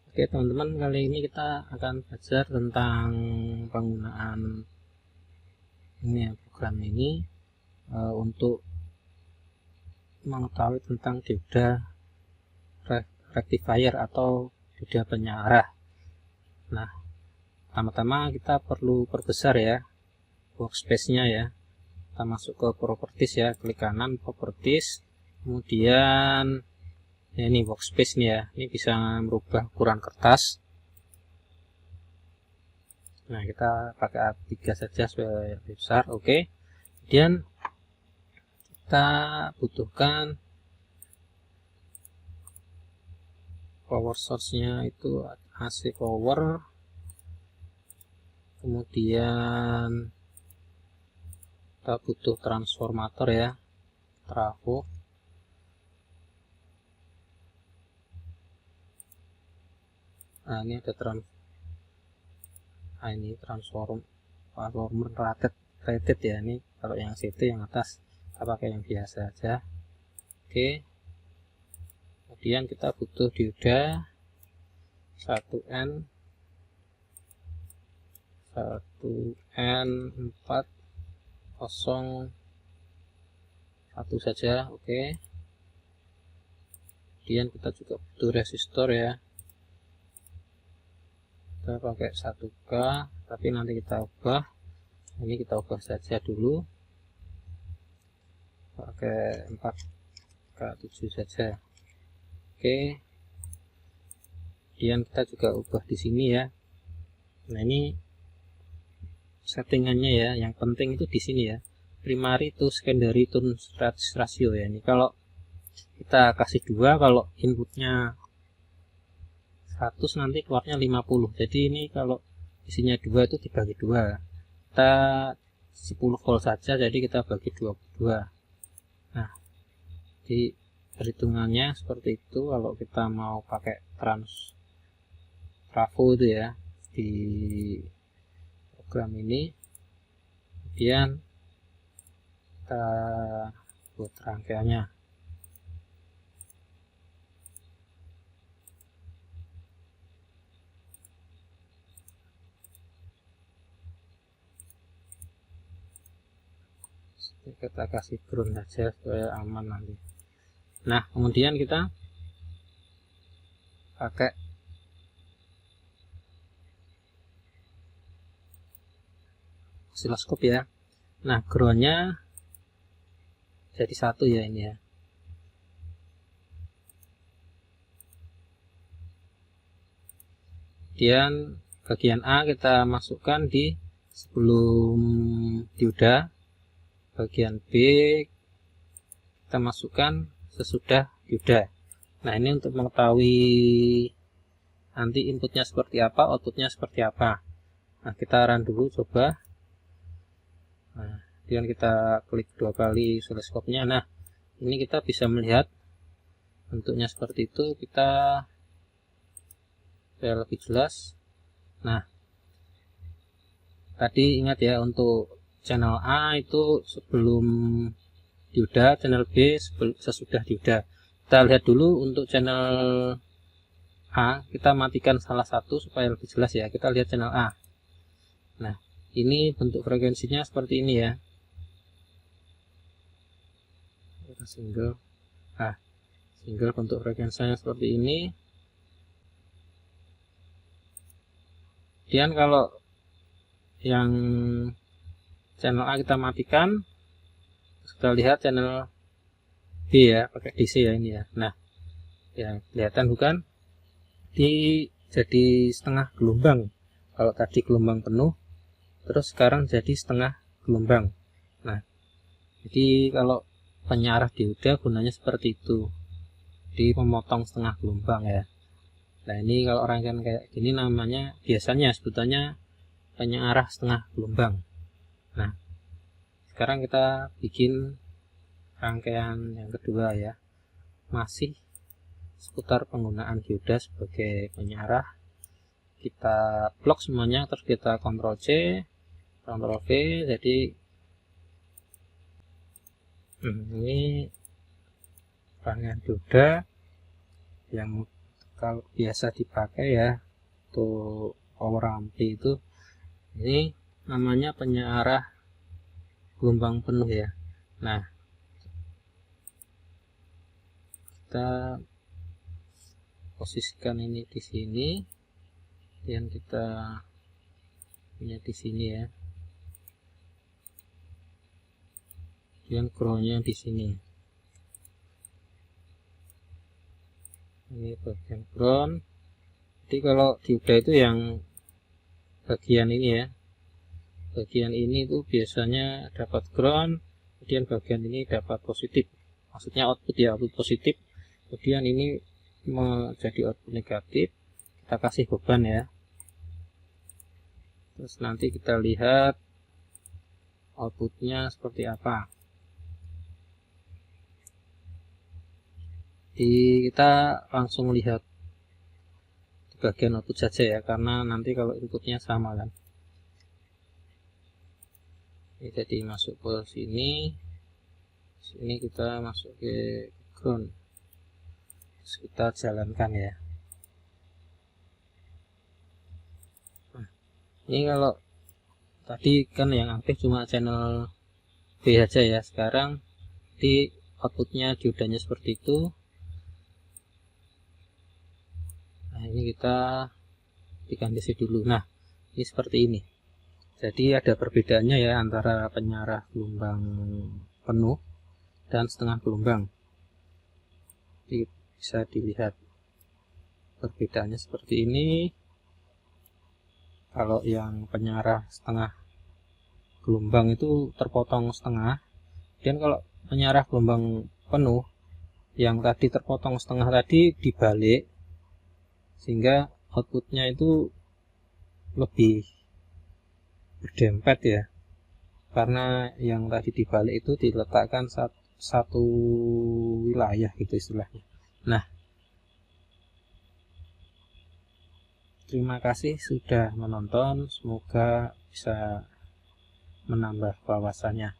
Oke teman-teman, kali ini kita akan belajar tentang penggunaan ini ya, program ini untuk mengetahui tentang dioda rectifier atau dioda penyarah. Nah, pertama-tama kita perlu perbesar ya workspace-nya ya. Kita masuk ke properties ya, klik kanan properties, kemudian ya ini workspace nih ya, ini bisa merubah ukuran kertas. Nah, kita pakai A3 saja supaya lebih besar. Oke. Kemudian kita butuhkan power source-nya itu AC power. Kemudian kita butuh transformator ya, trafo. Nah, ini ada ini transformer rated ya. Ini kalau yang CT yang atas, kita pakai yang biasa aja. Oke. Kemudian kita butuh dioda 1N 401 saja. Oke. Kemudian kita juga butuh resistor ya, kita pakai 1K, tapi nanti kita ubah. Ini kita ubah saja dulu pakai 4K7 saja. Oke. Kemudian kita juga ubah di sini ya. Nah, ini settingannya ya, yang penting itu di sini ya, primary to secondary turn ratio ya. Ini kalau kita kasih 2, kalau inputnya 100 nanti keluarnya 50. Jadi ini kalau isinya 2 itu dibagi 2. Kita 10 volt saja, jadi kita bagi 22. Nah, di perhitungannya seperti itu kalau kita mau pakai trafo itu ya di program ini. Kemudian kita buat rangkaiannya. Kita kasih ground saja supaya aman nanti. Nah, kemudian kita pakai osiloskop ya. Nah, groundnya jadi 1 ya ini ya. Kemudian bagian A kita masukkan di sebelum dioda, bagian B kita masukkan sesudah dioda. Nah, ini untuk mengetahui nanti inputnya seperti apa, outputnya seperti apa. Nah, kita run dulu coba. Nah, kemudian kita klik 2 kali osiloskopnya. Nah, ini kita bisa melihat bentuknya seperti itu. Kita supaya lebih jelas. Nah, tadi ingat ya, untuk channel A itu sebelum dioda, channel B sesudah dioda. Kita lihat dulu untuk channel A, kita matikan salah satu supaya lebih jelas ya. Kita lihat channel A. Nah, ini bentuk frekuensinya seperti ini ya. Single. Nah, single bentuk frekuensinya seperti ini. Kemudian kalau yang channel A kita matikan, kita lihat channel B ya, pakai DC ya ini ya. Nah, ya kelihatan bukan? Jadi setengah gelombang. Kalau tadi gelombang penuh, terus sekarang jadi setengah gelombang. Nah, jadi kalau penyarah dioda gunanya seperti itu, di memotong setengah gelombang ya. Nah, ini kalau rangkaian kayak gini namanya biasanya sebutannya penyarah setengah gelombang. Nah, sekarang kita bikin rangkaian yang kedua ya, masih seputar penggunaan dioda sebagai penyarah. Kita blok semuanya, terus kita Ctrl C, Ctrl V. Jadi ini rangkaian dioda yang kalau biasa dipakai ya untuk power ampli itu, ini namanya penyearah gelombang penuh ya. Nah, kita posisikan ini di sini, dan kita punya di sini ya, dan groundnya di sini. Ini bagian ground. Jadi kalau dioda itu yang bagian ini ya, bagian ini tuh biasanya dapat ground, kemudian bagian ini dapat positif, maksudnya output ya, output positif. Kemudian ini menjadi output negatif, kita kasih beban ya. Terus nanti kita lihat outputnya seperti apa. Jadi kita langsung lihat di bagian output saja ya, karena nanti kalau inputnya sama kan. Ini jadi masuk ke sini, sini kita masuk ke ground. Terus kita jalankan ya. Nah, ini kalau tadi kan yang aktif cuma channel B aja ya, sekarang di outputnya diodanya seperti itu. Nah, ini kita dikondisi dulu. Nah, ini seperti ini. Jadi ada perbedaannya ya antara penyearah gelombang penuh dan setengah gelombang. Jadi bisa dilihat perbedaannya seperti ini. Kalau yang penyearah setengah gelombang itu terpotong setengah, dan kalau penyearah gelombang penuh yang tadi terpotong setengah tadi dibalik, sehingga outputnya itu lebih berdempet ya, karena yang tadi dibalik itu diletakkan satu wilayah gitu istilahnya. Nah, terima kasih sudah menonton, semoga bisa menambah wawasannya.